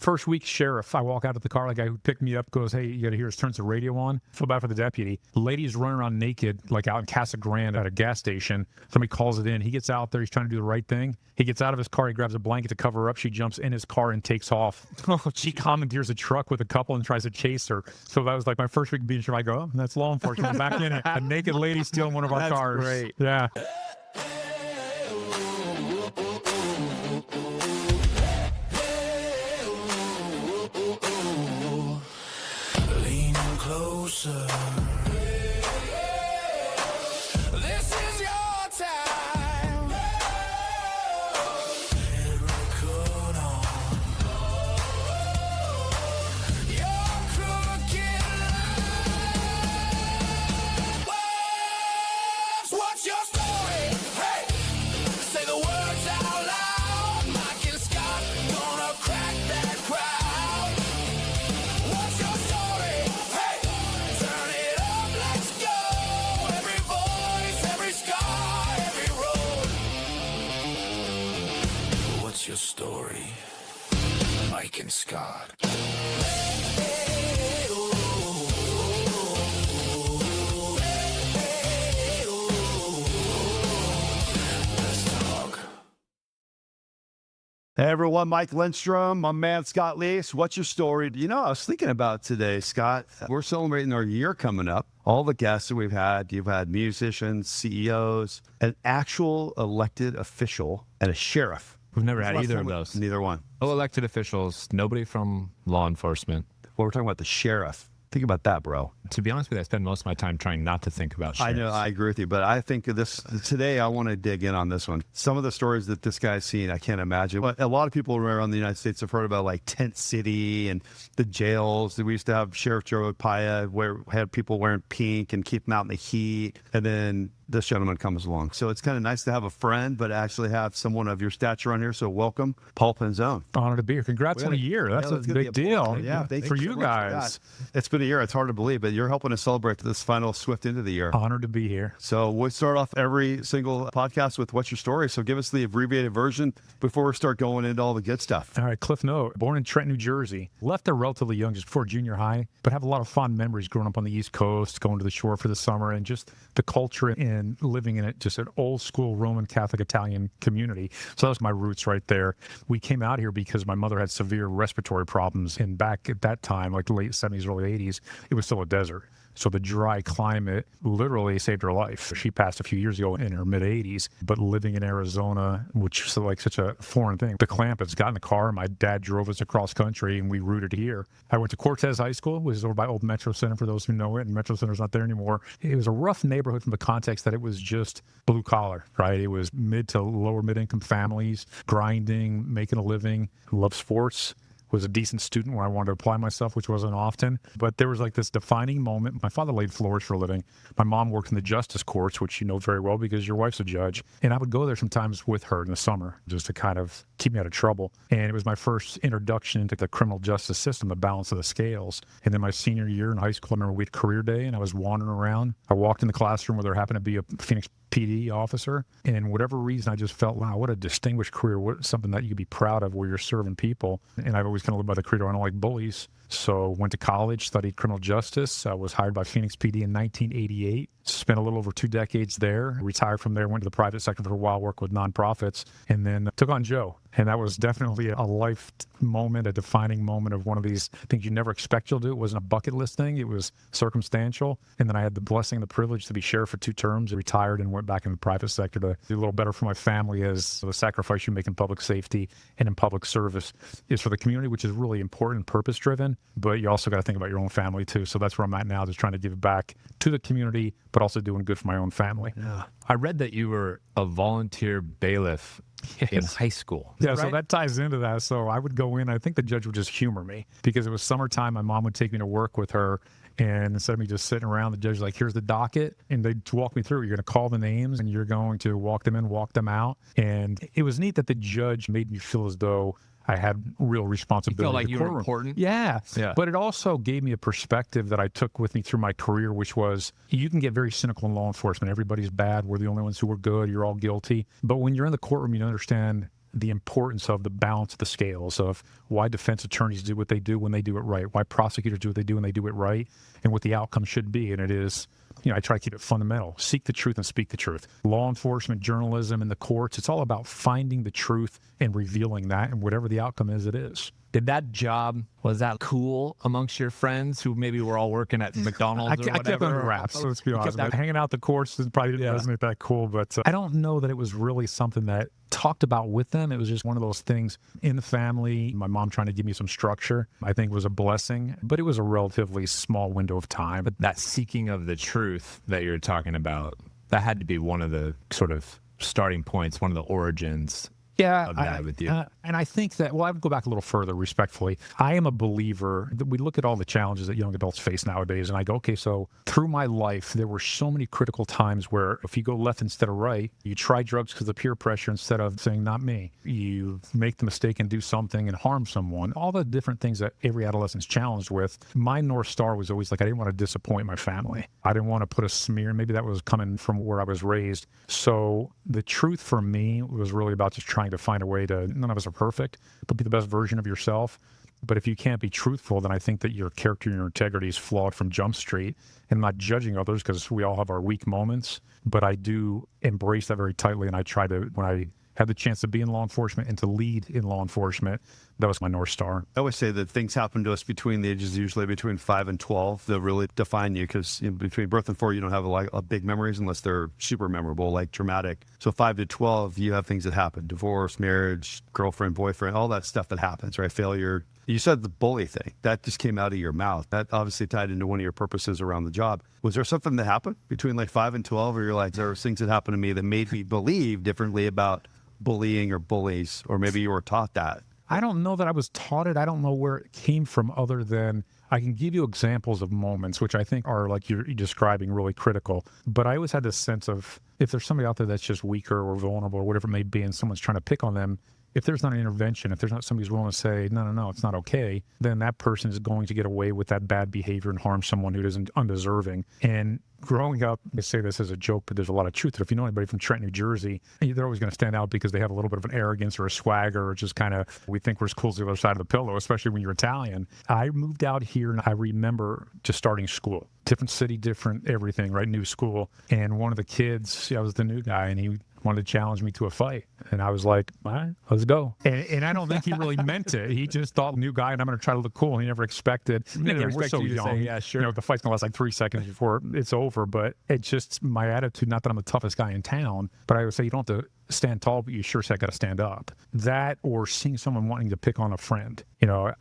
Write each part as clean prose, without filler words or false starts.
First week, sheriff, I walk out of the car, the guy who picked me up goes, hey, you got to hear us, turns the radio on. Feel bad for the deputy. Lady's running around naked, like out in Casa Grande at a gas station. Somebody calls it in. He gets out there. He's trying to do the right thing. He gets out of his car. He grabs a blanket to cover her up. She jumps in his car and takes off. She commandeers a truck with a couple and tries to chase her. So that was like my first week being sheriff. I go, oh, that's law enforcement. I'm back in it. A naked lady stealing one of our cars. That's great. Yeah. Closer. This is your time. Hit record on. Your crooked lives. What's your story? Hey, say the words out loud. Mike and Scott gonna crack that crowd. What's your story? Hey, turn it up, let's go. Every voice, every scar, every road. What's your story? Mike and Scott. Let's talk. Hey everyone, Mike Lindstrom, my man Scott Leese. What's your story? You know, I was thinking about today, Scott. We're celebrating our year coming up. All the guests that we've had, you've had musicians, CEOs, an actual elected official, and a sheriff. We've never had either of those. Neither one. No elected officials, nobody from law enforcement. Well, we're talking about the sheriff. Think about that, bro. To be honest with you, I spend most of my time trying not to think about sheriffs. I know, I agree with you, but I think this today, I want to dig in on this one. Some of the stories that this guy's seen, I can't imagine. But a lot of people around the United States have heard about like Tent City and the jails. We used to have Sheriff Joe Arpaio, where had people wearing pink and keep them out in the heat. And then this gentleman comes along. So it's kind of nice to have a friend, but actually have someone of your stature on here. So welcome, Paul Penzone. Honored to be here. Congrats on a year. That's a big deal. Yeah, thank for you you so much. guys. It's been a year. It's hard to believe, but you're helping us celebrate this final swift into the year. Honored to be here. So we start off every single podcast with what's your story? So give us the abbreviated version before we start going into all the good stuff. All right, Cliff Note, born in Trenton, New Jersey. Left there relatively young, just before junior high, but have a lot of fond memories growing up on the East Coast, going to the shore for the summer, and just the culture and living in it, just an old school Roman Catholic Italian community. So that was my roots right there. We came out here because my mother had severe respiratory problems, and back at that time, like the late 70s, early 80s, it was still a desert. So the dry climate literally saved her life. She passed a few years ago in her mid-80s, but living in Arizona, which is like such a foreign thing. The Clampets got in the car. My dad drove us across country, and we rooted here. I went to Cortez High School, which is over by Old Metro Center, for those who know it, and Metro Center's not there anymore. It was a rough neighborhood from the context that it was just blue collar, right? It was mid to lower mid-income families, grinding, making a living, loved sports. Was a decent student where I wanted to apply myself, which wasn't often. But there was like this defining moment. My father laid floors for a living. My mom worked in the justice courts, which you know very well because your wife's a judge. And I would go there sometimes with her in the summer just to kind of keep me out of trouble. And it was my first introduction into the criminal justice system, the balance of the scales. And then my senior year in high school, I remember we had career day and I was wandering around. I walked in the classroom where there happened to be a Phoenix PD officer. And whatever reason, I just felt, wow, what a distinguished career, what something that you could be proud of where you're serving people. And I've always kind of lived by the credo, I don't like bullies. So went to college, studied criminal justice. I was hired by Phoenix PD in 1988. Spent a little over 2 decades there. Retired from there, went to the private sector for a while, worked with nonprofits, and then took on Joe. And that was definitely a life moment, a defining moment of one of these things you never expect you'll do. It wasn't a bucket list thing. It was circumstantial. And then I had the blessing and the privilege to be sheriff for 2 terms, retired and went back in the private sector to do a little better for my family, as the sacrifice you make in public safety and in public service is for the community, which is really important, purpose-driven. But you also got to think about your own family too. So that's where I'm at now, just trying to give back to the community, but also doing good for my own family. Yeah. I read that you were a volunteer bailiff in high school. Yeah, right? So that ties into that. So I would go in, I think the judge would just humor me because it was summertime. My mom would take me to work with her. And instead of me just sitting around, the judge was like, here's the docket. And they'd walk me through. You're going to call the names and you're going to walk them in, walk them out. And it was neat that the judge made me feel as though I had real responsibility. You felt like in the you were courtroom. important? Yeah. Yeah. But it also gave me a perspective that I took with me through my career, which was you can get very cynical in law enforcement. Everybody's bad. We're the only ones who are good. You're all guilty. But when you're in the courtroom, you understand the importance of the balance of the scales of why defense attorneys do what they do when they do it right, why prosecutors do what they do when they do it right, and what the outcome should be. And it is, I try to keep it fundamental. Seek the truth and speak the truth. Law enforcement, journalism, and the courts, it's all about finding the truth and revealing that, and whatever the outcome is, it is. Did that job, was that cool amongst your friends who maybe were all working at McDonald's or whatever? I kept under wraps, let's be honest. Hanging out the courts probably didn't resonate that cool, but I don't know that it was really something that talked about with them. It was just one of those things in the family. My mom trying to give me some structure, I think was a blessing, but it was a relatively small window of time. But that seeking of the truth that you're talking about, that had to be one of the sort of starting points, one of the origins. Yeah, of that with you. And I think that, I would go back a little further respectfully. I am a believer that we look at all the challenges that young adults face nowadays, and I go, okay, so through my life, there were so many critical times where if you go left instead of right, you try drugs because of peer pressure instead of saying, not me. You make the mistake and do something and harm someone. All the different things that every adolescent's challenged with. My North Star was always like, I didn't want to disappoint my family. I didn't want to put a smear. Maybe that was coming from where I was raised. So the truth for me was really about just trying to find a way to, none of us are perfect, but be the best version of yourself. But if you can't be truthful, then I think that your character and your integrity is flawed from Jump Street. And I'm not judging others because we all have our weak moments, but I do embrace that very tightly. And I try to, when I had the chance to be in law enforcement and to lead in law enforcement, that was my North Star. I always say that things happen to us between the ages, usually between 5 and 12, that really define you, because between birth and 4, you don't have a big memories unless they're super memorable, like traumatic. So 5 to 12, you have things that happen: divorce, marriage, girlfriend, boyfriend, all that stuff that happens, right? Failure. You said the bully thing. That just came out of your mouth. That obviously tied into one of your purposes around the job. Was there something that happened between like 5 and 12 where you're like, there were things that happened to me that made me believe differently about bullying or bullies, or maybe you were taught that? I don't know that I was taught it. I don't know where it came from, other than I can give you examples of moments, which I think are, like you're describing, really critical. But I always had this sense of, if there's somebody out there that's just weaker or vulnerable or whatever it may be, and someone's trying to pick on them, if there's not an intervention, if there's not somebody who's willing to say, no, it's not okay, then that person is going to get away with that bad behavior and harm someone who isn't undeserving. And growing up, I say this as a joke, but there's a lot of truth. If you know anybody from Trenton, New Jersey, they're always going to stand out because they have a little bit of an arrogance or a swagger, or just kind of, we think we're as cool as the other side of the pillow, especially when you're Italian. I moved out here, and I remember just starting school. Different city, different everything, right? New school. And one of the kids, I was the new guy, and he wanted to challenge me to a fight. And I was like, all right, let's go. And I don't think he really meant it. He just thought, new guy, and I'm going to try to look cool. He never expected. We're so young. Say, yeah, sure. The fight's going to last like 3 seconds before it's over. But it's just my attitude, not that I'm the toughest guy in town, but I would say you don't have to stand tall, but you sure got to stand up. That, or seeing someone wanting to pick on a friend.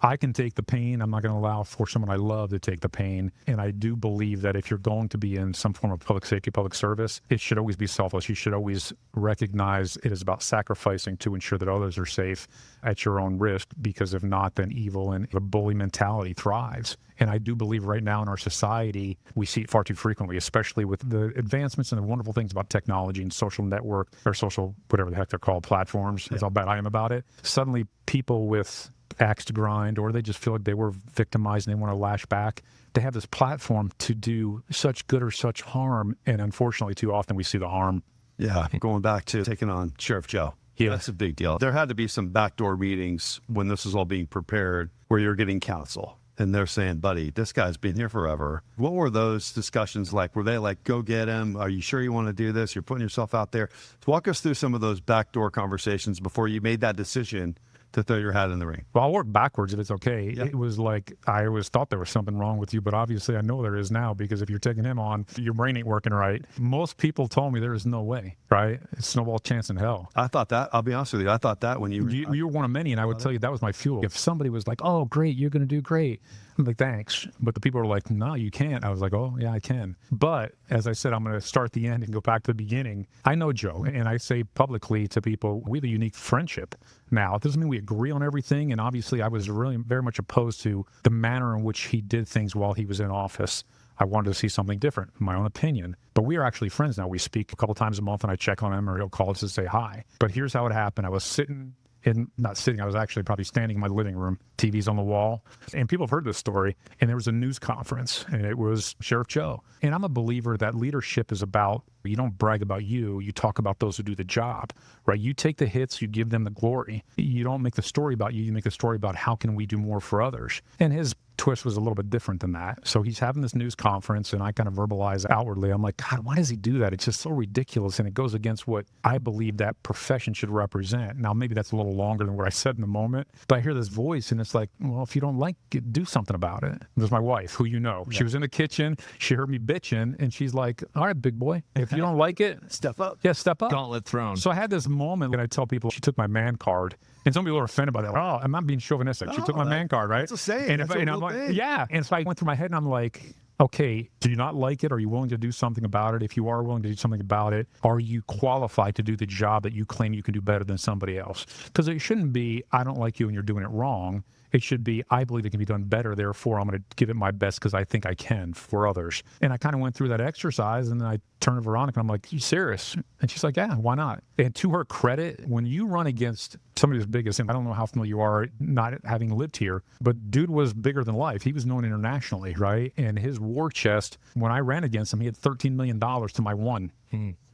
I can take the pain. I'm not going to allow for someone I love to take the pain. And I do believe that if you're going to be in some form of public safety, public service, it should always be selfless. You should always recognize it is about sacrificing to ensure that others are safe at your own risk, because if not, then evil and the bully mentality thrives. And I do believe right now in our society, we see it far too frequently, especially with the advancements and the wonderful things about technology and social network, or social, whatever the heck they're called, platforms. That's how bad I am about it. Suddenly people with axe to grind, or they just feel like they were victimized and they want to lash back, they have this platform to do such good or such harm. And unfortunately, too often we see the harm. Yeah, going back to taking on Sheriff Joe. Yeah. That's a big deal. There had to be some backdoor meetings when this was all being prepared where you're getting counsel. And they're saying, buddy, this guy's been here forever. What were those discussions like? Were they like, go get him? Are you sure you want to do this? You're putting yourself out there. Walk us through some of those backdoor conversations before you made that decision to throw your hat in the ring. Well, I'll work backwards if it's okay. Yeah. It was like, I always thought there was something wrong with you, but obviously I know there is now, because if you're taking him on, your brain ain't working right. Most people told me there is no way, right? It's snowball chance in hell. I thought that. I'll be honest with you. I thought that when you were one of many, and I would tell you that was my fuel. If somebody was like, oh, great, you're going to do great, I'm like, thanks. But the people are like, no, you can't. I was like, oh, yeah, I can. But as I said, I'm going to start the end and go back to the beginning. I know Joe, and I say publicly to people, we have a unique friendship. Now, it doesn't mean we agree on everything, and obviously I was really very much opposed to the manner in which he did things while he was in office. I wanted to see something different, in my own opinion. But we are actually friends now. We speak a couple times a month, and I check on him, or he'll call us to say hi. But here's how it happened. I was sitting and not sitting, I was actually probably standing in my living room, TV's on the wall. And people have heard this story. And there was a news conference, and it was Sheriff Joe. And I'm a believer that leadership is about, you don't brag about you talk about those who do the job, right? You take the hits, you give them the glory. You don't make the story about you make the story about how can we do more for others. And his twist was a little bit different than that. So he's having this news conference, and I kind of verbalize outwardly. I'm like, God, why does he do that? It's just so ridiculous, and it goes against what I believe that profession should represent. Now, maybe that's a little longer than what I said in the moment, but I hear this voice, and it's like, well, if you don't like it, do something about it. There's my wife, who you know. She was in the kitchen. She heard me bitching, and she's like, all right, big boy, if you don't like it, Step up. yeah, step up. Gauntlet thrown. So I had this moment, and I tell people, she took my man card. And some people are offended by that. Oh, I'm not being chauvinistic. She took my man card, right? That's a saying. And, That's if, a and real I'm like, thing. yeah. And so I went through my head, and I'm like, okay, do you not like it? Are you willing to do something about it? If you are willing to do something about it, are you qualified to do the job that you claim you can do better than somebody else? Because it shouldn't be, I don't like you and you're doing it wrong. It should be, I believe it can be done better. Therefore, I'm going to give it my best because I think I can for others. And I kind of went through that exercise, and then I turned to Veronica, and I'm like, you serious? And she's like, yeah, why not? And to her credit, when you run against somebody as big as him, I don't know how familiar you are not having lived here, but dude was bigger than life. He was known internationally, right? And his war chest, when I ran against him, he had $13 million to my one.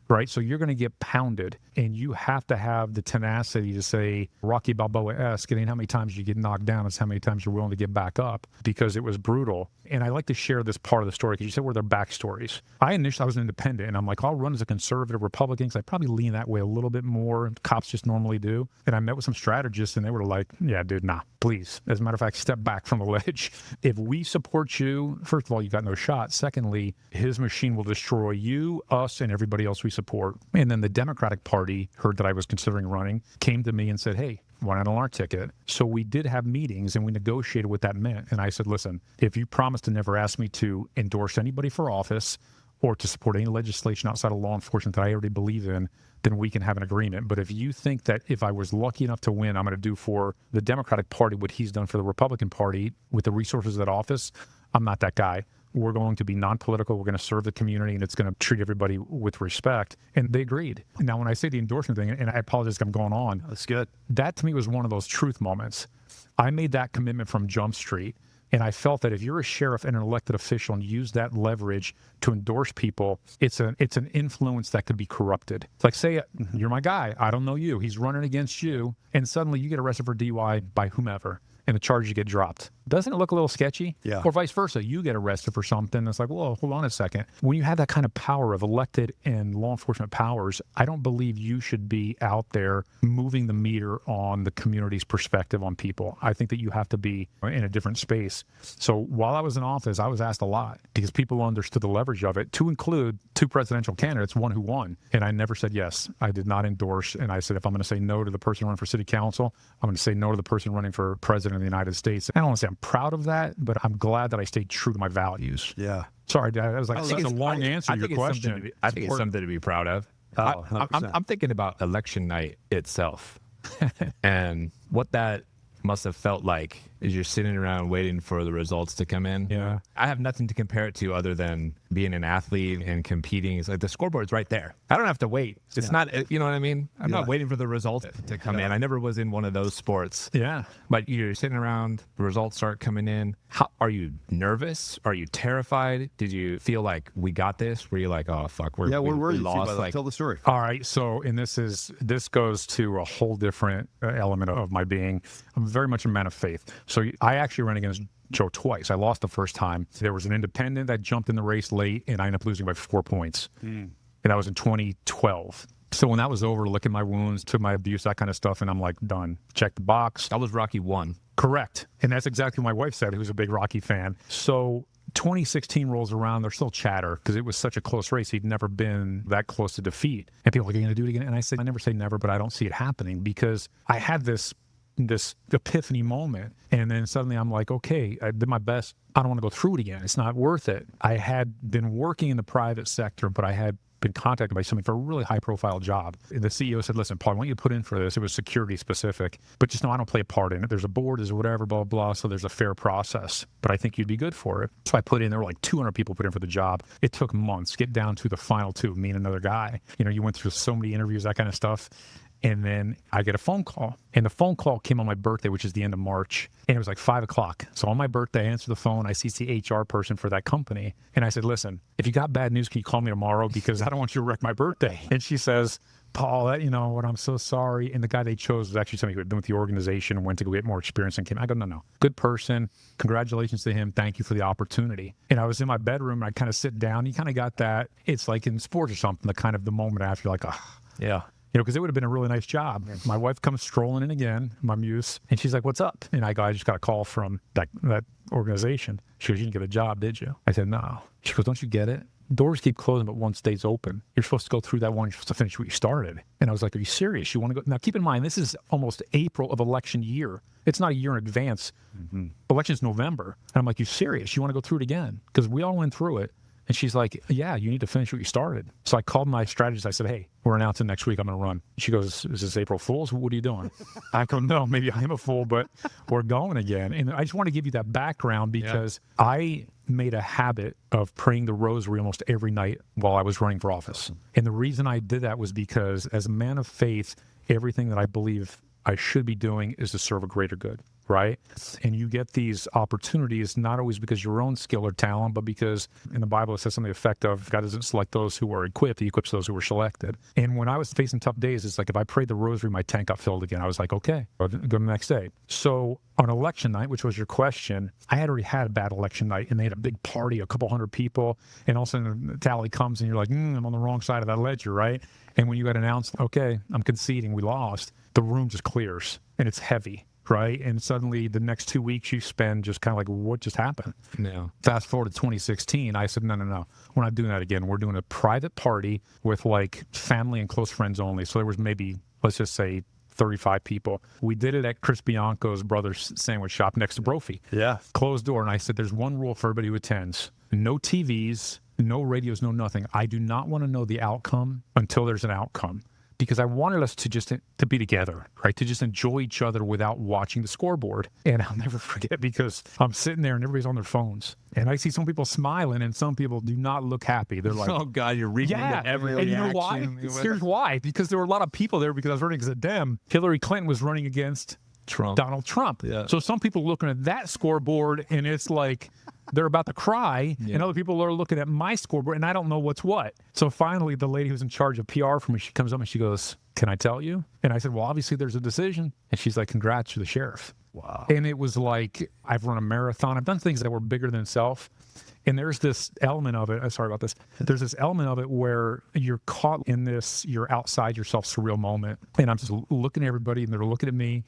Right? So you're going to get pounded, and you have to have the tenacity to say, Rocky Balboa-esque, it ain't how many times you get knocked down, it's how many times you're willing to get back up, because it was brutal. And I like to share this part of the story, because you said were their backstories. I was an independent, and I'm like, I'll run as a conservative Republican, because I probably lean that way a little bit more. Cops just normally do. And I met with some strategists, and they were like, yeah, dude, nah, please. As a matter of fact, step back from the ledge. If we support you, first of all, you got no shot. Secondly, his machine will destroy you, us, and everybody else we support. And then the Democratic Party heard that I was considering running, came to me and said, hey, why not on our ticket? So we did have meetings, and we negotiated what that meant. And I said, listen, if you promise to never ask me to endorse anybody for office or to support any legislation outside of law enforcement that I already believe in, then we can have an agreement. But if you think that if I was lucky enough to win, I'm going to do for the Democratic Party what he's done for the Republican Party with the resources of that office, I'm not that guy. We're going to be non-political. We're going to serve the community, and it's going to treat everybody with respect. And they agreed. Now, when I say the endorsement thing, and I apologize if I'm going on, That's good. that to me was one of those truth moments. I made that commitment from Jump Street, and I felt that if you're a sheriff and an elected official and use that leverage to endorse people, it's an influence that could be corrupted. It's like, say, you're my guy. I don't know you. He's running against you, and suddenly you get arrested for DUI by whomever, and the charges get dropped. Doesn't it look a little sketchy? Yeah. Or vice versa. You get arrested for something. It's like, whoa, hold on a second. When you have that kind of power of elected and law enforcement powers, I don't believe you should be out there moving the meter on the community's perspective on people. I think that you have to be in a different space. So while I was in office, I was asked a lot because people understood the leverage of it, to include 2 presidential candidates, one who won. And I never said yes. I did not endorse. And I said, if I'm going to say no to the person running for city council, I'm going to say no to the person running for president of the United States. I don't want to say I'm proud of that, but I'm glad that I stayed true to my values. Yeah. Sorry, Dad, that was like such a long answer to your question. I think it's something to be proud of. Oh, I'm thinking about election night itself and what that must have felt like as you're sitting around waiting for the results to come in. Yeah. I have nothing to compare it to other than being an athlete and competing. It's like the scoreboard's right there. I don't have to wait. It's not, you know what I mean? I'm not waiting for the results to come in. I never was in one of those sports. Yeah. But you're sitting around, the results start coming in. Are you nervous? Are you terrified? Did you feel like we got this? Were you like, oh, fuck, we were you? lost? Like, Tell the story. All right. So, and this goes to a whole different element of my being. I'm very much a man of faith. So I actually ran against Joe twice. I lost the first time. There was an independent that jumped in the race late, and I ended up losing by 4 points. And that was in 2012. So when that was over, looking at my wounds, took my abuse, that kind of stuff, and I'm like, done. Check the box. that was Rocky 1. Correct. And that's exactly what my wife said, who's a big Rocky fan. So 2016 rolls around, there's still chatter because it was such a close race. He'd never been that close to defeat. And people are like, are you going to do it again? And I said, I never say never, but I don't see it happening because I had this epiphany moment. And then suddenly I'm like, okay, I did my best. I don't want to go through it again. It's not worth it. I had been working in the private sector, but I had been contacted by somebody for a really high profile job. And the CEO said, listen, Paul, I want you to put in for this. It was security specific, but just know I don't play a part in it. There's a board, there's whatever, blah, blah. So there's a fair process, but I think you'd be good for it. So I put in, there were like 200 people put in for the job. It took months, get down to the final 2, me and another guy. You know, you went through so many interviews, that kind of stuff. And then I get a phone call. And the phone call came on my birthday, which is the end of March. And it was like 5 o'clock. So on my birthday, I answer the phone. I see the HR person for that company. And I said, listen, if you got bad news, can you call me tomorrow? Because I don't want you to wreck my birthday. And she says, Paul, you know what, I'm so sorry. And the guy they chose was actually somebody who had been with the organization and went to go get more experience and came. I go, no. Good person. Congratulations to him. Thank you for the opportunity. And I was in my bedroom and I kind of sit down. You kind of got that. It's like in sports or something, the kind of the moment after you're like, Yeah. you know, because it would have been a really nice job. My wife comes strolling in again, my muse, and she's like, what's up? And I go, I just got a call from that organization. She goes, you didn't get a job, did you? I said, no. She goes, don't you get it? Doors keep closing, but one stays open. You're supposed to go through that one. You're supposed to finish what you started. And I was like, are you serious? You want to go? Now, keep in mind, this is almost April of election year. It's not a year in advance. Mm-hmm. Election's November. And I'm like, you serious? You want to go through it again? Because we all went through it. And she's like, yeah, you need to finish what you started. So I called my strategist. I said, hey, we're announcing next week I'm going to run. She goes, is this April Fool's? What are you doing? I go, no, maybe I am a fool, but we're going again. And I just want to give you that background because I made a habit of praying the rosary almost every night while I was running for office. And the reason I did that was because as a man of faith, everything that I believe I should be doing is to serve a greater good. Right? And you get these opportunities not always because of your own skill or talent, but because in the Bible it says something to the effect of God doesn't select those who are equipped, he equips those who were selected. And when I was facing tough days, it's like if I prayed the rosary, my tank got filled again. I was like, okay, I'll go the next day. So on election night, which was your question, I had already had a bad election night and they had a big party, a couple hundred people, and all of a sudden the tally comes and you're like, I'm on the wrong side of that ledger, right? And when you got announced, okay, I'm conceding, we lost, the room just clears and it's heavy. Right. And suddenly the next 2 weeks you spend just kind of like, what just happened? No. Fast forward to 2016. I said, no. We're not doing that again. We're doing a private party with like family and close friends only. So there was maybe, let's just say 35 people. We did it at Chris Bianco's brother's sandwich shop next to Brophy. Yeah. Closed door. And I said, there's one rule for everybody who attends. No TVs, no radios, no nothing. I do not want to know the outcome until there's an outcome. Because I wanted us to just to be together, right? To just enjoy each other without watching the scoreboard. And I'll never forget because I'm sitting there and everybody's on their phones. And I see some people smiling and some people do not look happy. They're like, oh, God, you're reading into every and reaction. you know why? Here's why. Because there were a lot of people there because I was running as a Dem. Hillary Clinton was running against Donald Trump. Yeah. So some people looking at that scoreboard and it's like they're about to cry, and other people are looking at my scoreboard and I don't know what's what. So finally the lady who's in charge of PR for me, she comes up and she goes, can I tell you? And I said, well, obviously there's a decision. And she's like, congrats to the sheriff. Wow. And it was like, I've run a marathon. I've done things that were bigger than self. And there's this element of it. Sorry about this. There's this element of it where you're caught in this, you're outside yourself surreal moment. And I'm just looking at everybody and they're looking at me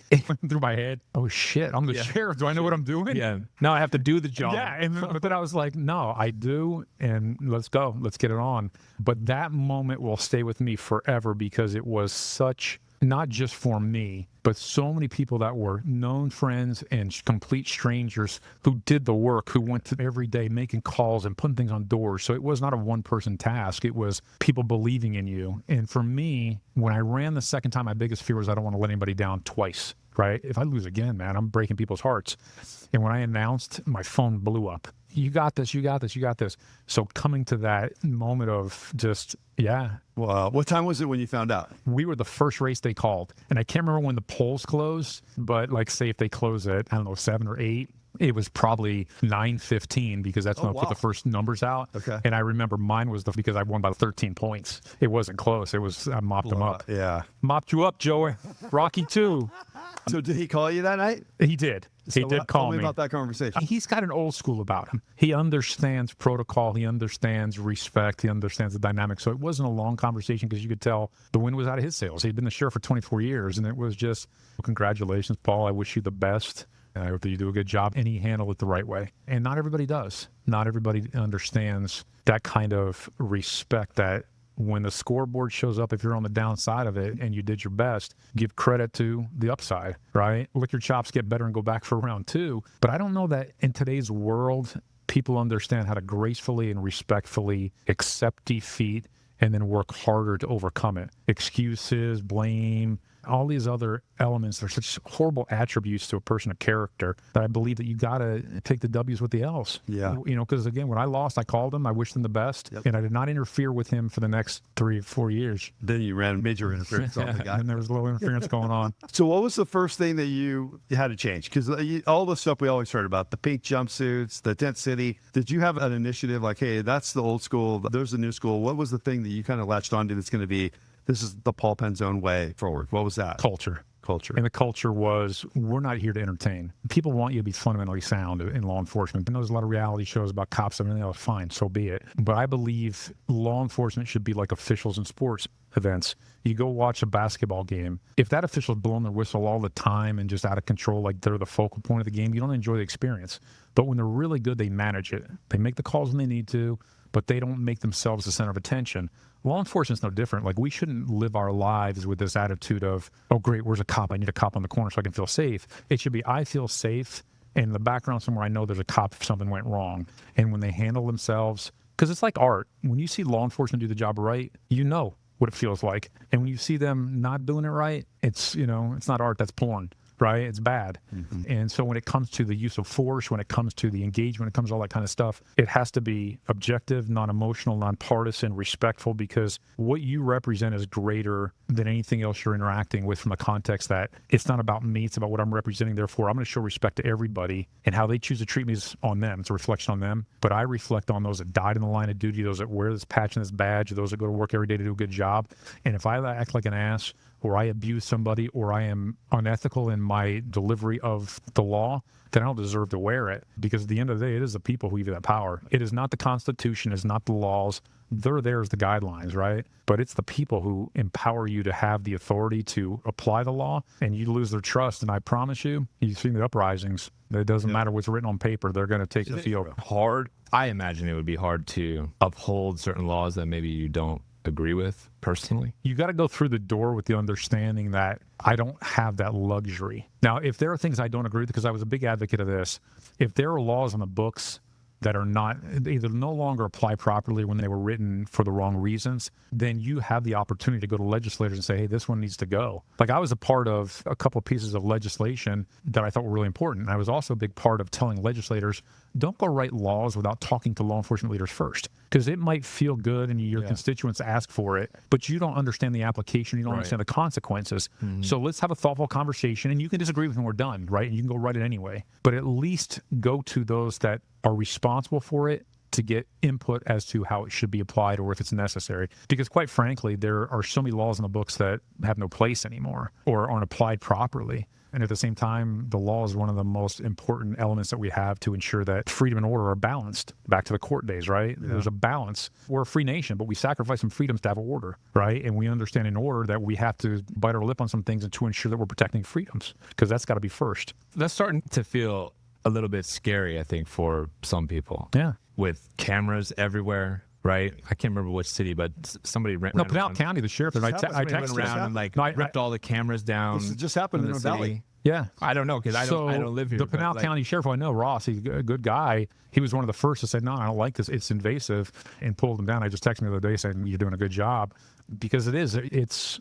through my head. Oh, shit. I'm the sheriff. Do I know what I'm doing? Yeah. Now I have to do the job. Yeah. But then I was like, no, I do. And let's go. Let's get it on. But that moment will stay with me forever because it was such, not just for me, but so many people that were known friends and complete strangers who did the work, who went to every day making calls and putting things on doors. So it was not a one-person task. It was people believing in you. And for me, when I ran the second time, my biggest fear was I don't want to let anybody down twice, right? If I lose again, man, I'm breaking people's hearts. And when I announced, my phone blew up. You got this, you got this, you got this. So coming to that moment of just, Wow. What time was it when you found out? we were the first race they called. And I can't remember when the polls closed, but like say if they close at, 7 or 8, it was probably 9:15 because that's when I put the first numbers out. Okay. And I remember mine was because I won by 13 points. It wasn't close. It was, I mopped them up. Yeah. Mopped you up, Joey. Rocky 2. So did he call you that night? He did. He So did call Tell me me. about that conversation. He's got an old school about him. He understands protocol. He understands respect. He understands the dynamic. So it wasn't a long conversation because you could tell the wind was out of his sails. He'd been the sheriff for 24 years, and it was just, congratulations, Paul. I wish you the best. I hope that you do a good job. And he handled it the right way. And not everybody does. Not everybody understands that kind of respect that when the scoreboard shows up, if you're on the downside of it and you did your best, give credit to the upside, right? Lick your chops, get better, and go back for round 2. But I don't know that in today's world, people understand how to gracefully and respectfully accept defeat and then work harder to overcome it. Excuses, blame, all these other elements are such horrible attributes to a person of character that I believe that you got to take the W's with the L's. Yeah. Because again, when I lost, I called him, I wished him the best, and I did not interfere with him for the next 3 or 4 years. Then you ran major interference on the guy. And there was a little interference going on. So what was the first thing that you had to change? Because all the stuff we always heard about, the pink jumpsuits, the tent city, did you have an initiative like, hey, that's the old school, there's the new school? What was the thing that you kind of latched onto that's going to be, this is the Paul Penzone way forward? What was that? Culture. And the culture was, we're not here to entertain. People want you to be fundamentally sound in law enforcement. And there's a lot of reality shows about cops and everything else. Fine, so be it. But I believe law enforcement should be like officials in sports events. You go watch a basketball game. If that official's blowing their whistle all the time and just out of control, like they're the focal point of the game, you don't enjoy the experience. But when they're really good, they manage it. They make the calls when they need to, but they don't make themselves the center of attention. Law enforcement's no different. Like, we shouldn't live our lives with this attitude of, oh, great, where's a cop? I need a cop on the corner so I can feel safe. It should be, I feel safe, and in the background somewhere I know there's a cop if something went wrong. And when they handle themselves, because it's like art. When you see law enforcement do the job right, you know what it feels like. And when you see them not doing it right, it's not art, that's porn. Right? It's bad. And so when it comes to the use of force, when it comes to the engagement, when it comes to all that kind of stuff, it has to be objective, non-emotional, non-partisan, respectful, because what you represent is greater than anything else you're interacting with, from a context that it's not about me, it's about what I'm representing. Therefore, I'm going to show respect to everybody, and how they choose to treat me is on them. It's a reflection on them. But I reflect on those that died in the line of duty, those that wear this patch and this badge, those that go to work every day to do a good job. And if I act like an ass, or I abuse somebody, or I am unethical in my delivery of the law, then I don't deserve to wear it. Because at the end of the day, it is the people who give you that power. It is not the Constitution, it's not the laws. They're there as the guidelines, right? But it's the people who empower you to have the authority to apply the law, and you lose their trust. And I promise you, you've seen the uprisings. It doesn't matter what's written on paper. They're going to take the field. Hard. I imagine it would be hard to uphold certain laws that maybe you don't agree with personally. You got to go through the door with the understanding that I don't have that luxury. Now, if there are things I don't agree with, because I was a big advocate of this, if there are laws on the books that are not, either no longer apply properly when they were written for the wrong reasons, then you have the opportunity to go to legislators and say, hey, this one needs to go. Like, I was a part of a couple of pieces of legislation that I thought were really important. And I was also a big part of telling legislators, don't go write laws without talking to law enforcement leaders first. Because it might feel good and your constituents ask for it, but you don't understand the application, you don't understand the consequences. So let's have a thoughtful conversation, and you can disagree with when we're done, right? And you can go write it anyway. But at least go to those that are responsible for it to get input as to how it should be applied, or if it's necessary. Because quite frankly, there are so many laws in the books that have no place anymore or aren't applied properly. And at the same time, the law is one of the most important elements that we have to ensure that freedom and order are balanced. Back to the court days, right? Yeah. There's a balance. We're a free nation, but we sacrifice some freedoms to have order, right? And we understand in order that we have to bite our lip on some things and to ensure that we're protecting freedoms, because that's got to be first. That's starting to feel a little bit scary, I think, for some people. Yeah. With cameras everywhere. Right, I can't remember which city, but somebody ran. No, Pinal County, the sheriff. I texted around and ripped all the cameras down. This just happened in the valley. Yeah, I don't know, because I don't live here. The Pinal County sheriff, I know Ross. He's a good guy. He was one of the first to say, "No, I don't like this. It's invasive," and pulled him down. I just texted him the other day saying, "You're doing a good job," because it is. It's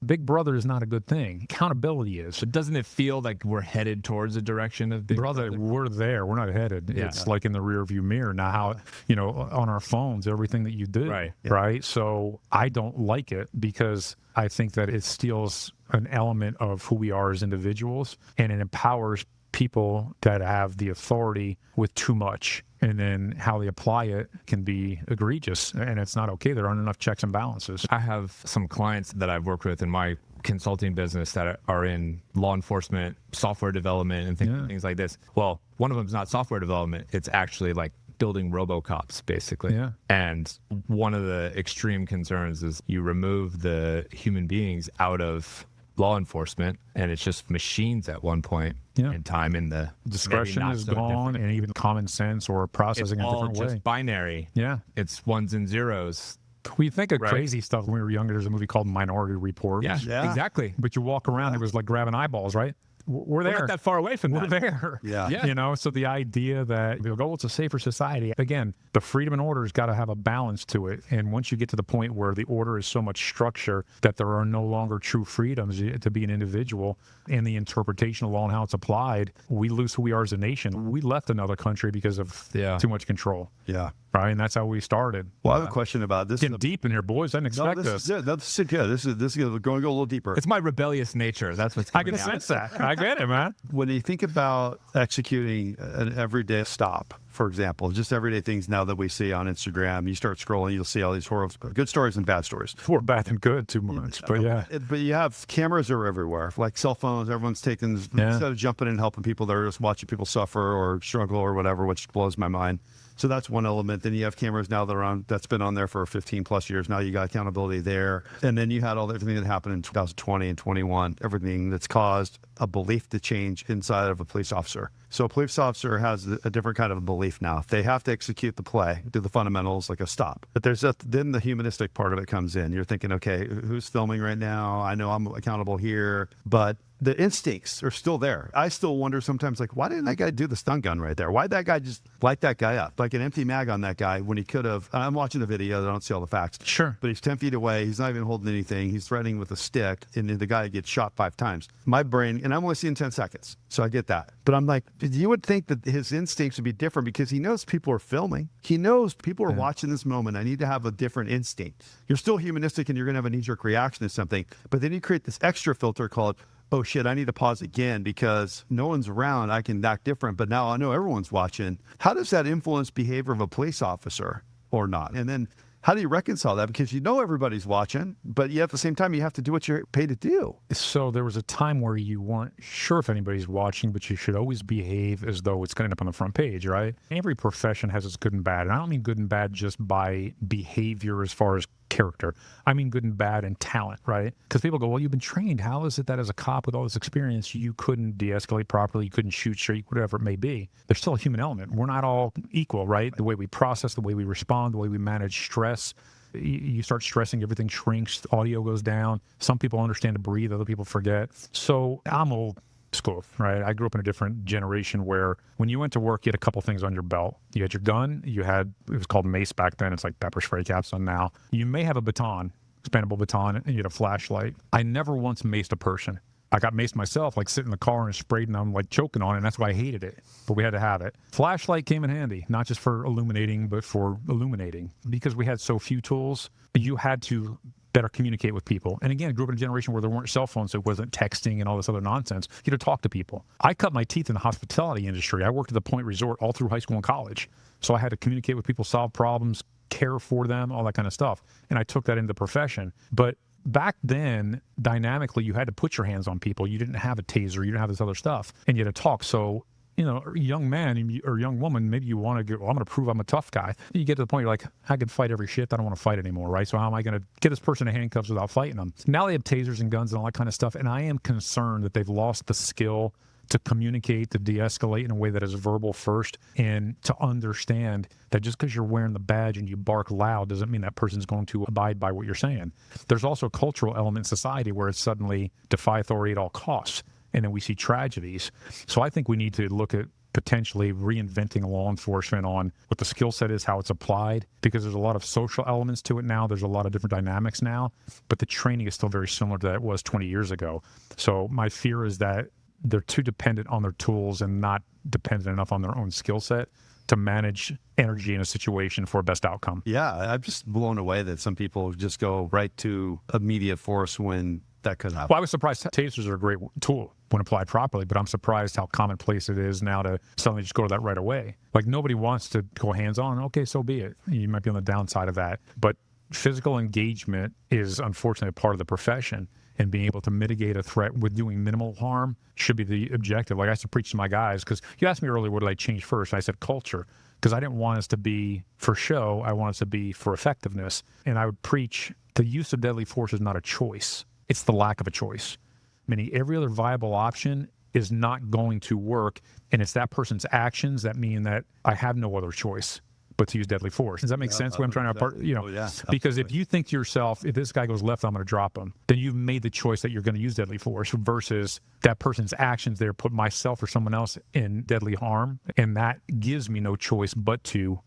Big Brother is not a good thing. Accountability is. But doesn't it feel like we're headed towards a direction of Big Brother? We're there. We're not headed. Yeah. It's like in the rear view mirror now. How on our phones, everything that you do, right? So I don't like it, because I think that it steals an element of who we are as individuals, and it empowers people that have the authority with too much, and then how they apply it can be egregious, and it's not okay. There aren't enough checks and balances. I have some clients that I've worked with in my consulting business that are in law enforcement, software development, and things like this. Well, one of them is not software development. It's actually like building RoboCops, basically. Yeah. And one of the extreme concerns is you remove the human beings out of law enforcement, and it's just machines at one point in time. In the discretion is gone, and even common sense or processing it's a different all way. just binary. Yeah, it's ones and zeros. We think of crazy stuff when we were younger. There's a movie called Minority Report. Yeah, exactly. But you walk around, it was like grabbing eyeballs, right? we're We're there. not that far away from We're that. there. Yeah. You know, so the idea that we'll go, it's a safer society. Again, the freedom and order has got to have a balance to it. And once you get to the point where the order is so much structure that there are no longer true freedoms to be an individual and the interpretation of law and how it's applied, we lose who we are as a nation. We left another country because of too much control. Yeah. Right. And that's how we started. Well, I have a question about this. Getting deep in here, boys. I didn't expect this. this. Yeah, this is good. This is going to go a little deeper. It's my rebellious nature. That's what's I coming can out. sense that. I get it, man. When you think about executing an everyday stop, for example, just everyday things now that we see on Instagram, you start scrolling, you'll see all these horrible, good stories and bad stories. More bad than good too much. But yeah. But you have cameras are everywhere, like cell phones. Everyone's taking, instead of jumping in and helping people, they're just watching people suffer or struggle or whatever, which blows my mind. So that's one element. Then you have cameras now that are on, that's been on there for 15 plus years. Now you got accountability there. And then you had everything that happened in 2020 and 21, everything that's caused a belief to change inside of a police officer. So a police officer has a different kind of a belief now. They have to execute the play, do the fundamentals like a stop. But then the humanistic part of it comes in. You're thinking, okay, who's filming right now? I know I'm accountable here, but the instincts are still there. I still wonder sometimes, like, why didn't that guy do the stun gun right there? Why'd that guy just light that guy up? Like an empty mag on that guy when he could have. I'm watching the video. I don't see all the facts. Sure. But he's 10 feet away. He's not even holding anything. He's threatening with a stick, and then the guy gets shot 5 times. My brain, and I'm only seeing 10 seconds, so I get that. But I'm like, you would think that his instincts would be different because he knows people are filming. He knows people are watching this moment. I need to have a different instinct. You're still humanistic, and you're going to have a knee-jerk reaction to something. But then you create this extra filter called, oh shit, I need to pause again because no one's around. I can act different, but now I know everyone's watching. How does that influence behavior of a police officer or not? And then how do you reconcile that? Because you know everybody's watching, but yet at the same time, you have to do what you're paid to do. So there was a time where you weren't sure if anybody's watching, but you should always behave as though it's going to end up on the front page, right? Every profession has its good and bad. And I don't mean good and bad just by behavior as far as character. I mean good and bad and talent, right? Because people go, well, you've been trained. How is it that as a cop with all this experience, you couldn't de-escalate properly, you couldn't shoot straight, whatever it may be? There's still a human element. We're not all equal, right? The way we process, the way we respond, the way we manage stress. You start stressing, everything shrinks, audio goes down. Some people understand to breathe, other people forget. So I'm old school, right? I grew up in a different generation where when you went to work, you had a couple things on your belt. You had your gun, it was called mace back then. It's like pepper spray caps on now. You may have a baton, expandable baton, and you had a flashlight. I never once maced a person. I got maced myself, like sitting in the car and sprayed and I'm like choking on it. And that's why I hated it. But we had to have it. Flashlight came in handy, not just for illuminating, but for illuminating. Because we had so few tools, you had to better communicate with people. And again, I grew up in a generation where there weren't cell phones, so it wasn't texting and all this other nonsense. You had to talk to people. I cut my teeth in the hospitality industry. I worked at the Point Resort all through high school and college. So I had to communicate with people, solve problems, care for them, all that kind of stuff. And I took that into the profession. But back then, dynamically, you had to put your hands on people. You didn't have a taser. You didn't have this other stuff. And you had to talk. So, you know, a young man or young woman, maybe you want to go, well, I'm going to prove I'm a tough guy. You get to the point, you're like, I can fight every shift. I don't want to fight anymore, right? So how am I going to get this person in handcuffs without fighting them? Now they have tasers and guns and all that kind of stuff. And I am concerned that they've lost the skill to communicate, to de-escalate in a way that is verbal first, and to understand that just because you're wearing the badge and you bark loud doesn't mean that person's going to abide by what you're saying. There's also a cultural element in society where it's suddenly defy authority at all costs, and then we see tragedies. So I think we need to look at potentially reinventing law enforcement on what the skill set is, how it's applied, because there's a lot of social elements to it now. There's a lot of different dynamics now, but the training is still very similar to that it was 20 years ago. So my fear is that they're too dependent on their tools and not dependent enough on their own skill set to manage energy in a situation for a best outcome. Yeah, I'm just blown away that some people just go right to immediate force when that could happen. Well, I was surprised. Tasers are a great tool when applied properly, but I'm surprised how commonplace it is now to suddenly just go to that right away. Like nobody wants to go hands-on. Okay, so be it. You might be on the downside of that. But physical engagement is unfortunately a part of the profession. And being able to mitigate a threat with doing minimal harm should be the objective. Like I used to preach to my guys, because you asked me earlier, what did I change first? And I said culture, because I didn't want us to be for show. I want us to be for effectiveness. And I would preach the use of deadly force is not a choice. It's the lack of a choice. Meaning every other viable option is not going to work. And it's that person's actions that mean that I have no other choice but to use deadly force. Does that make sense? What I'm trying to, Oh, yeah, because if you think to yourself, if this guy goes left, I'm going to drop him, then you've made the choice that you're going to use deadly force versus that person's actions there put myself or someone else in deadly harm. And that gives me no choice but to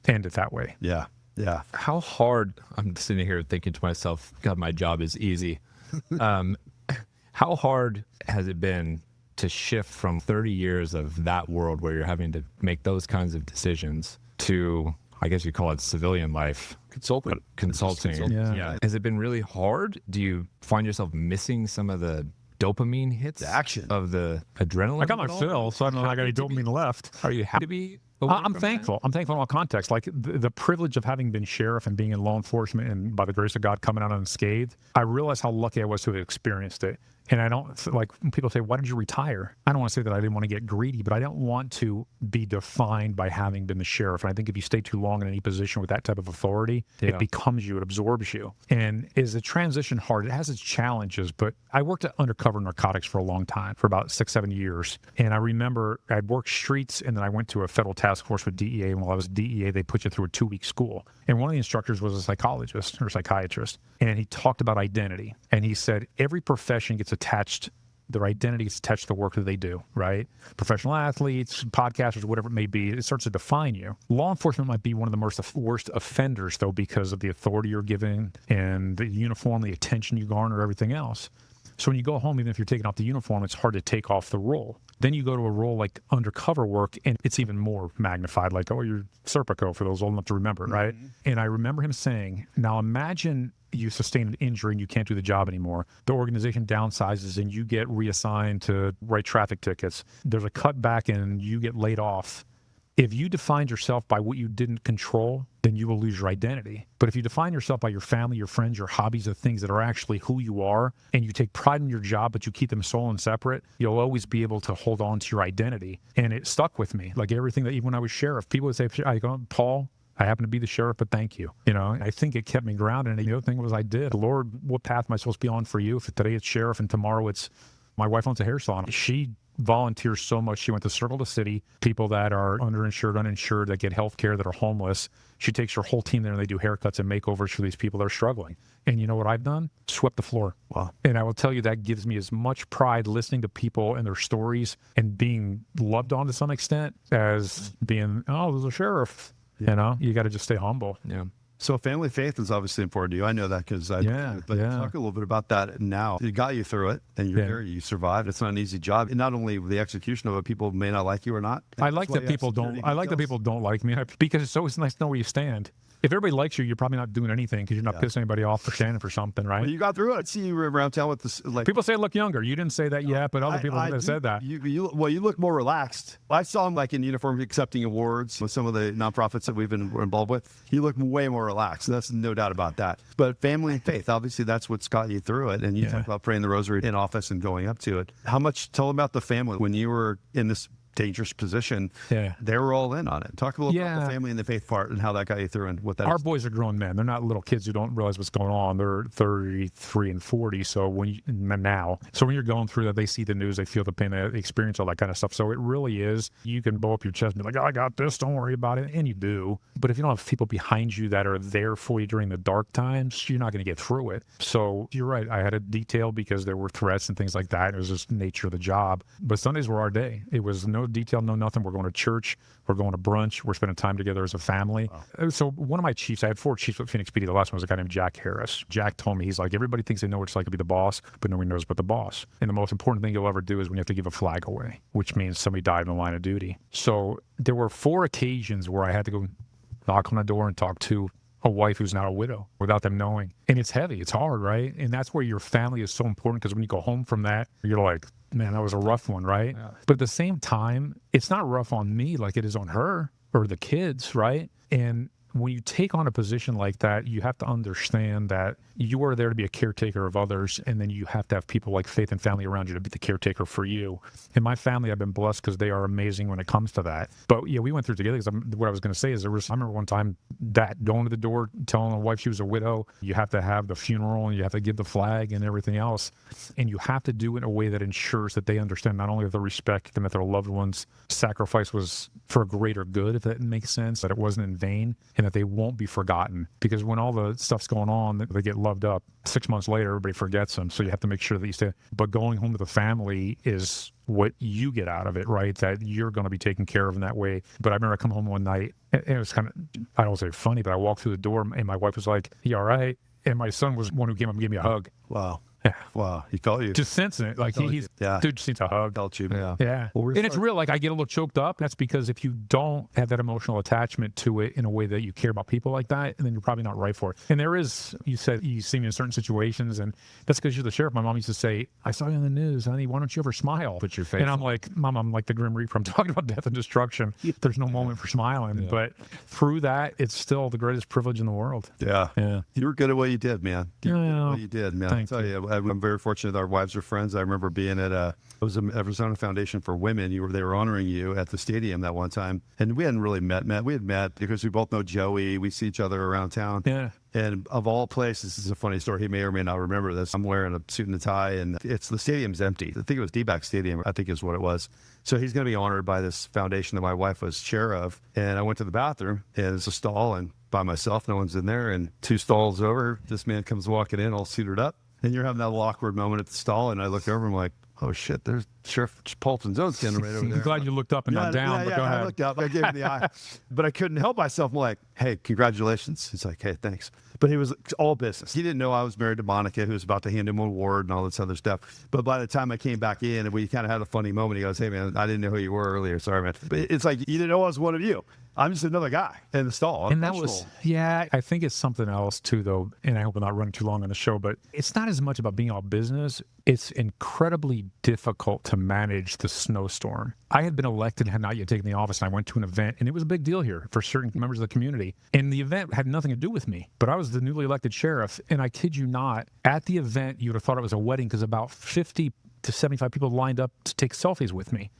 end it that way. Yeah. Yeah. How hard, I'm sitting here thinking to myself, God, my job is easy. How hard has it been to shift from 30 years of that world where you're having to make those kinds of decisions to, I guess you call it civilian life? Consulting. Yeah. Has it been really hard? Do you find yourself missing some of the dopamine hits? The action. Of the adrenaline? I got my fill, so I don't know if I got any dopamine left. Are you happy to be away I'm from thankful. I'm thankful in all contexts. Like the privilege of having been sheriff and being in law enforcement and by the grace of God coming out unscathed, I realized how lucky I was to have experienced it. And I don't, like, when people say, why did you retire? I don't want to say that I didn't want to get greedy, but I don't want to be defined by having been the sheriff. And I think if you stay too long in any position with that type of authority, it becomes you, it absorbs you. And is the transition hard? It has its challenges, but I worked at undercover narcotics for a long time, for about 6-7 years. And I remember I'd worked streets and then I went to a federal task force with DEA. And while I was DEA, they put you through a 2-week school. And one of the instructors was a psychologist or psychiatrist. And he talked about identity. And he said, every profession gets attached, their identity gets attached to the work that they do, right? Professional athletes, podcasters, whatever it may be, it starts to define you. Law enforcement might be one of the worst offenders, though, because of the authority you're given and the uniform, the attention you garner, everything else. So when you go home, even if you're taking off the uniform, it's hard to take off the role. Then you go to a role like undercover work, and it's even more magnified, like, oh, you're Serpico, for those old enough to remember, right? And I remember him saying, now imagine you sustain an injury and you can't do the job anymore. The organization downsizes and you get reassigned to write traffic tickets. There's a cutback and you get laid off. If you defined yourself by what you didn't control, then you will lose your identity. But if you define yourself by your family, your friends, your hobbies, the things that are actually who you are, and you take pride in your job, but you keep them sole and separate, you'll always be able to hold on to your identity. And it stuck with me. Like everything that, even when I was sheriff, people would say, I go, Paul, I happen to be the sheriff, but thank you. You know, I think it kept me grounded. And the other thing was I did. Lord, what path am I supposed to be on for you? If today it's sheriff and tomorrow it's, my wife owns a hair salon. She volunteers so much. She went to Circle the City, people that are underinsured, uninsured, that get health care, that are homeless. She takes her whole team there and they do haircuts and makeovers for these people that are struggling. And you know what I've done? Swept the floor. Wow. And I will tell you that gives me as much pride listening to people and their stories and being loved on to some extent as being, oh, there's a sheriff. You know, you got to just stay humble. Yeah. So family faith is obviously important to you. I know that because I but talk a little bit about that now. It got you through it and you're there, you survived. It's not an easy job. And not only the execution of it, people may not like you or not. I like that people don't like me because it's always nice to know where you stand. If everybody likes you, you're probably not doing anything because you're not pissing anybody off for standing for something, right? Well, you got through it. I see you around town with this. Like people say I look younger. You didn't say that yet, but other people have said that. You look more relaxed. I saw him like in uniform accepting awards with some of the nonprofits that we've been involved with. You look way more relaxed. That's no doubt about that. But family and faith, obviously, that's what's got you through it. And you talk about praying the rosary in office and going up to it. Tell them about the family when you were in this dangerous position. They were all in on it. Talk a little about the family and the faith part and how that got you through and what that Our is. boys are grown men. They're not little kids who don't realize what's going on. They're 33 and 40. So when you're going through that, they see the news, they feel the pain, they experience all that kind of stuff. So it really is, you can bow up your chest and be like, oh, I got this, don't worry about it. And you do. But if you don't have people behind you that are there for you during the dark times, you're not going to get through it. So you're right. I had a detail because there were threats and things like that. It was just nature of the job. But Sundays were our day. It was no detail, no nothing. We're going to church. We're going to brunch. We're spending time together as a family. Wow. So one of my chiefs, I had 4 chiefs with Phoenix PD. The last one was a guy named Jack Harris. Jack told me, he's like, everybody thinks they know what it's like to be the boss, but nobody knows but the boss. And the most important thing you'll ever do is when you have to give a flag away, which means somebody died in the line of duty. So there were 4 occasions where I had to go knock on the door and talk to a wife who's not a widow without them knowing. And it's heavy. It's hard, right? And that's where your family is so important because when you go home from that, you're like, man, that was a rough one, right? Yeah. But at the same time, it's not rough on me like it is on her or the kids, right? And when you take on a position like that, you have to understand that you are there to be a caretaker of others, and then you have to have people like faith and family around you to be the caretaker for you. In my family, I've been blessed because they are amazing when it comes to that. But yeah, we went through together. Because what I was going to say is I remember one time that going to the door, telling my wife she was a widow. You have to have the funeral and you have to give the flag and everything else, and you have to do it in a way that ensures that they understand not only that they respect them, that their loved ones' sacrifice was for a greater good, if that makes sense, that it wasn't in vain, and that they won't be forgotten. Because when all the stuff's going on, they get loved up. 6 months later, everybody forgets them. So you have to make sure that you stay. But going home to the family is what you get out of it, right? That you're going to be taken care of in that way. But I remember I come home one night, and it was kind of, I don't say funny, but I walked through the door, and my wife was like, "You all right?" And my son was one who came up and gave me a hug. Wow. Yeah. Wow. He felt you. Just sensing it. Like he's, Yeah. dude just needs a hug. Felt you. Yeah. Yeah. Well, And it's real. Like I get a little choked up. That's because if you don't have that emotional attachment to it in a way that you care about people like that, then you're probably not right for it. And there is, you said you see me in certain situations, and that's because you're the sheriff. My mom used to say, "I saw you on the news, honey. Why don't you ever smile?" Put your face And I'm like, "Mom, I'm like the Grim Reaper. I'm talking about death and destruction. There's no moment for smiling." Yeah. But through that, it's still the greatest privilege in the world. Yeah. Yeah. You were good at what you did, man. You were good at Yeah. what you did, man. Thank I tell you, I'm very fortunate that our wives are friends. I remember being at it was an Arizona Foundation for Women. They were honoring you at the stadium that one time. And we hadn't really met. We had met because we both know Joey. We see each other around town. Yeah. And of all places, this is a funny story. He may or may not remember this. I'm wearing a suit and a tie, and the stadium's empty. I think it was D-back Stadium, I think is what it was. So he's going to be honored by this foundation that my wife was chair of. And I went to the bathroom, and it's a stall, and by myself, no one's in there. And 2 stalls over, this man comes walking in, all suited up. And you're having that little awkward moment at the stall, and I look over, and I'm like, "Oh shit, there's Sheriff Paul Penzone standing right over there." I'm glad you looked up and not down, but go ahead. I looked up, I gave him the eye, but I couldn't help myself. I'm like, "Hey, congratulations." He's like, "Hey, thanks." But he was all business. He didn't know I was married to Monica, who was about to hand him an award and all this other stuff. But by the time I came back in, and we kind of had a funny moment, he goes, "Hey, man, I didn't know who you were earlier. Sorry, man." But it's like, you didn't know I was one of you. I'm just another guy in the stall. And that was, yeah, I think it's something else too, though. And I hope I'm not running too long on the show, but it's not as much about being all business. It's incredibly difficult to manage the snowstorm. I had been elected, had not yet taken the office, and I went to an event, and it was a big deal here for certain members of the community. And the event had nothing to do with me, but I was the newly elected sheriff. And I kid you not, at the event, you would have thought it was a wedding because about 50 to 75 people lined up to take selfies with me.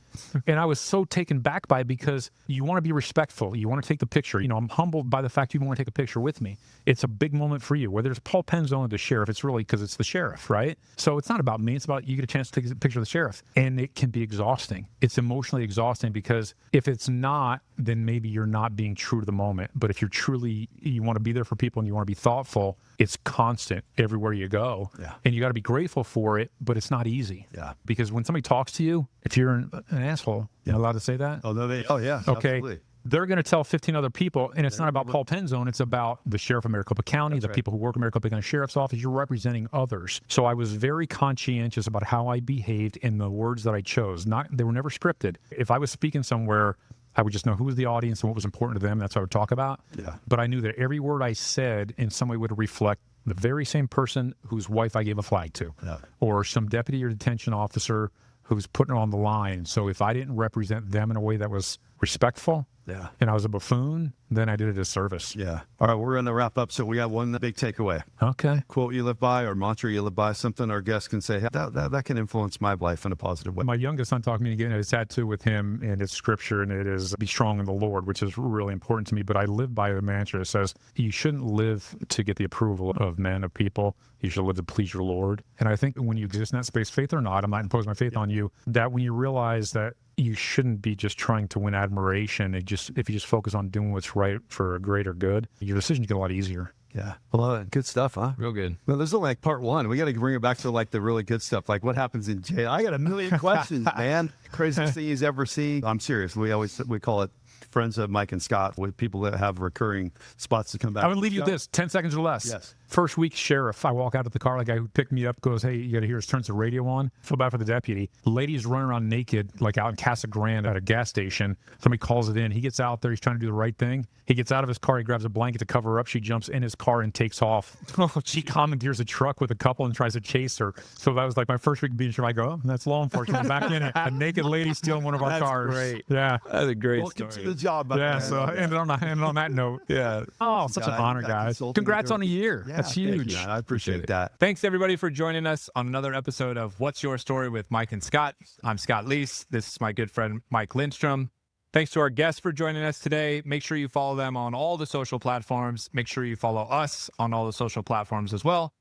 And I was so taken back by it because you want to be respectful. You want to take the picture. You know, I'm humbled by the fact you want to take a picture with me. It's a big moment for you. Whether it's Paul Penzone, the sheriff, it's really because it's the sheriff, right? So it's not about me. It's about you get a chance to take a picture of the sheriff. And it can be exhausting. It's emotionally exhausting because if it's not, then maybe you're not being true to the moment. But if you're truly, you want to be there for people and you want to be thoughtful, it's constant everywhere you go. Yeah. And you got to be grateful for it, but it's not easy. Yeah. Because when somebody talks to you, if you're an asshole, you're allowed to say that? Oh, no, oh yeah. Okay. Absolutely. They're going to tell 15 other people, and it's not about Paul Penzone. It's about the sheriff of Maricopa County, the people who work in Maricopa County Sheriff's Office. You're representing others. So I was very conscientious about how I behaved in the words that I chose. They were never scripted. If I was speaking somewhere, I would just know who was the audience and what was important to them. That's what I would talk about. Yeah. But I knew that every word I said in some way would reflect the very same person whose wife I gave a flag to, or some deputy or detention officer who's putting it on the line. So if I didn't represent them in a way that was respectful, and I was a buffoon, then I did a disservice. Yeah. All right, we're going to wrap up. So we got one big takeaway. Okay. Quote you live by or mantra you live by, something our guests can say, hey, that can influence my life in a positive way. My youngest son taught me to get a tattoo with him, and it's scripture, and it is be strong in the Lord, which is really important to me. But I live by the mantra. It says, you shouldn't live to get the approval of men, of people. You should live to please your Lord. And I think when you exist in that space, faith or not, I'm not imposing my faith on you, that when you realize that you shouldn't be just trying to win admiration, if you just focus on doing what's right for a greater good, your decisions get a lot easier. Yeah. Well, good stuff, huh? Real good. Well, there's only like part one. We got to bring it back to like the really good stuff. Like what happens in jail. I got a million questions, man. Craziest thing he's ever seen. I'm serious. We call it friends of Mike and Scott, with people that have recurring spots to come back. I would leave you with this, 10 seconds or less. Yes. First week sheriff, I walk out of the car, the guy who picked me up goes, hey, you got to hear us, turns the radio on. Feel bad for the deputy. Ladies running around naked, like out in Casa Grande at a gas station. Somebody calls it in. He gets out there. He's trying to do the right thing. He gets out of his car. He grabs a blanket to cover her up. She jumps in his car and takes off. She commandeers a truck with a couple and tries to chase her. So that was like my first week being sheriff. I go, oh, that's law enforcement. I'm back in it. A naked lady stealing one of our cars. Great. Yeah. That's a great Well, story. the job. my Yeah, friend. so ended on that note. Yeah. Oh, such an Got- honor, got guys. consulting Congrats there. on a year. Yeah, That's thank you, huge. man. I appreciate that. Thanks everybody for joining us on another episode of What's Your Story with Mike and Scott. I'm Scott Leese. This is my good friend Mike Lindstrom. Thanks to our guests for joining us today. Make sure you follow them on all the social platforms. Make sure you follow us on all the social platforms as well.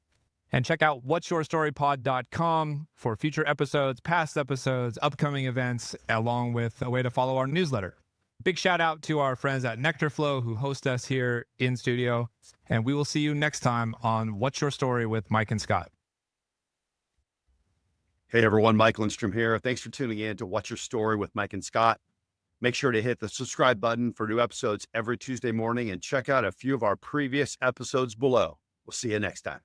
And check out whatsyourstorypod.com for future episodes, past episodes, upcoming events, along with a way to follow our newsletter. Big shout out to our friends at Nectar Flow who host us here in studio. And we will see you next time on What's Your Story with Mike and Scott. Hey everyone, Mike Lindstrom here. Thanks for tuning in to What's Your Story with Mike and Scott. Make sure to hit the subscribe button for new episodes every Tuesday morning and check out a few of our previous episodes below. We'll see you next time.